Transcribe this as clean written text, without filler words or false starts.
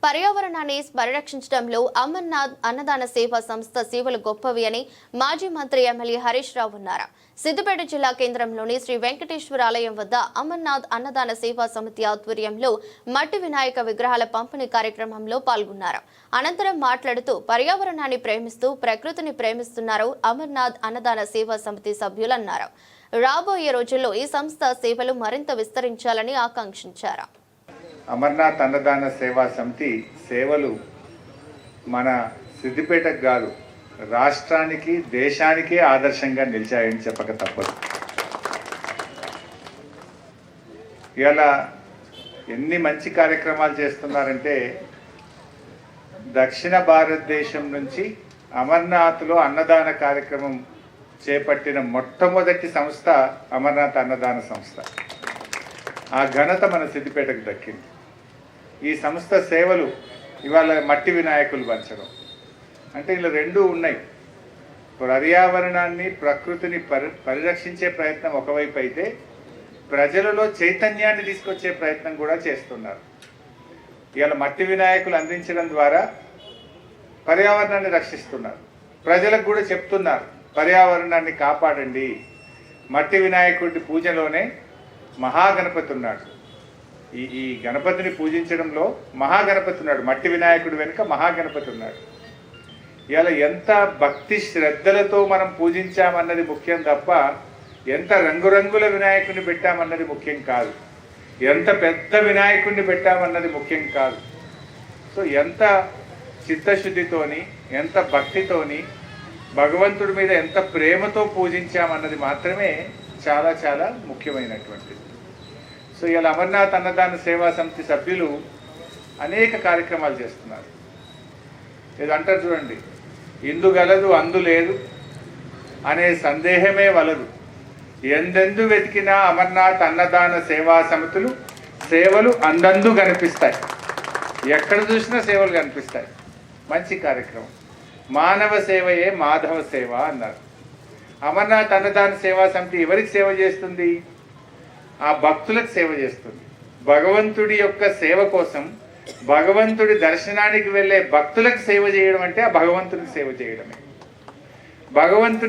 పర్యావరణాన్ని పరిరక్షించడంలో అమర్నాథ్ అన్నదాన సేవా సంస్థ సేవలు గొప్పవి అని మాజీ మంత్రి ఎమ్మెల్యే హరీష్ రావు అన్నారు. సిద్దిపేట జిల్లా కేంద్రంలోని శ్రీ వెంకటేశ్వర ఆలయం వద్ద అమర్నాథ్ అన్నదాన సేవా సమితి ఆధ్వర్యంలో మట్టి వినాయక విగ్రహాల పంపిణీ కార్యక్రమంలో పాల్గొన్నారు. అనంతరం మాట్లాడుతూ పర్యావరణాన్ని ప్రేమిస్తూ ప్రకృతిని ప్రేమిస్తున్నారు అమర్నాథ్ అన్నదాన సేవా సమితి సభ్యులన్నారు. రాబోయే రోజుల్లో ఈ సంస్థ సేవలు మరింత విస్తరించాలని ఆకాంక్షించారు. అమర్నాథ్ అన్నదాన సేవా సమితి సేవలు మన సిద్దిపేటకు కాదు, రాష్ట్రానికి దేశానికే ఆదర్శంగా నిలిచాయని చెప్పక తప్పదు. ఇలా ఎన్ని మంచి కార్యక్రమాలు చేస్తున్నారంటే, దక్షిణ భారతదేశం నుంచి అమర్నాథ్లో అన్నదాన కార్యక్రమం చేపట్టిన మొట్టమొదటి సంస్థ అమర్నాథ్ అన్నదాన సంస్థ. ఆ ఘనత మన సిద్దిపేటకు దక్కింది. ఈ సంస్థ సేవలు ఇవాళ మట్టి వినాయకులు పంచడం అంటే ఇలా రెండూ ఉన్నాయి. పర్యావరణాన్ని ప్రకృతిని పరిరక్షించే ప్రయత్నం ఒకవైపు అయితే, ప్రజలలో చైతన్యాన్ని తీసుకొచ్చే ప్రయత్నం కూడా చేస్తున్నారు. ఇవాళ మట్టి వినాయకులు అందించడం ద్వారా పర్యావరణాన్ని రక్షిస్తున్నారు. ప్రజలకు కూడా చెప్తున్నారు, పర్యావరణాన్ని కాపాడండి. మట్టి వినాయకుడి పూజలోనే మహాగణపతి ఉన్నాడు. ఈ గణపతిని పూజించడంలో మహాగణపతి ఉన్నాడు. మట్టి వినాయకుడి వెనుక మహాగణపతి ఉన్నాడు. ఇలా ఎంత భక్తి శ్రద్ధలతో మనం పూజించామన్నది ముఖ్యం తప్ప, ఎంత రంగురంగుల వినాయకుడిని పెట్టామన్నది ముఖ్యం కాదు. ఎంత పెద్ద వినాయకుడిని పెట్టామన్నది ముఖ్యం కాదు. సో ఎంత చిత్తశుద్ధితోని, ఎంత భక్తితోని, భగవంతుడి మీద ఎంత ప్రేమతో పూజించామన్నది మాత్రమే చాలా చాలా ముఖ్యమైనటువంటిది. సో ఇలా అమర్నాథ్ అన్నదాన సేవా సమితి సభ్యులు అనేక కార్యక్రమాలు చేస్తున్నారు. ఇది అంటారు చూడండి, ఇందు గలదు అందు లేదు అనే సందేహమే వలదు. ఎందెందు వెతికినా అమర్నాథ్ అన్నదాన సేవా సమితులు సేవలు అందందు కనిపిస్తాయి. ఎక్కడ చూసినా సేవలు కనిపిస్తాయి. మంచి కార్యక్రమం. మానవ సేవయే మాధవ సేవ అన్నారు. అమర్నాథ్ అన్నదాన సేవా సమితి ఎవరికి సేవ చేస్తుంది? ఆ భక్తులకు సేవ చేస్తుంది. భగవంతుడి యొక్క సేవ కోసం, భగవంతుడి దర్శనానికి వెళ్ళే భక్తులకు సేవ చేయడం అంటే ఆ భగవంతుడికి సేవ చేయడమే. భగవంతుని